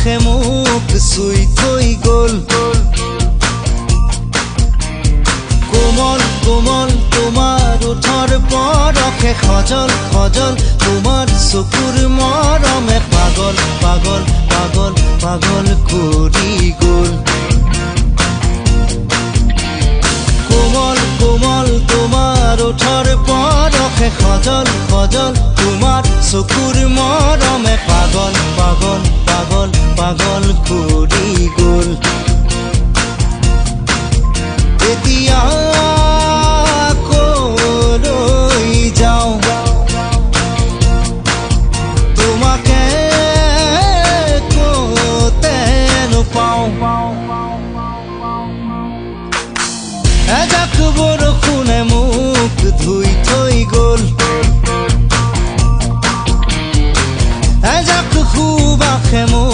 আখে মোক চুই থৈ গ'ল। কোমল কোমল তোমাৰ ওঠৰ পৰশে সজল সজল, তোমাৰ চকুৰ মৰমে পাগল পাগল পাগল পাগল কৰি গ'ল। কোমল কোমল তোমাৰ ওঠৰ পৰশে সজল সজল, তোমাৰ চকুৰ মৰমে পাগল পাগল পাগল পাগল কৰি গ'ল। এতিয়া কলৈ যাওঁ তোমাকে কতে নোপাওঁ। এজাক বৰষুণে মোক ধুই থৈ গ'ল। এজাক সুবাসে মোক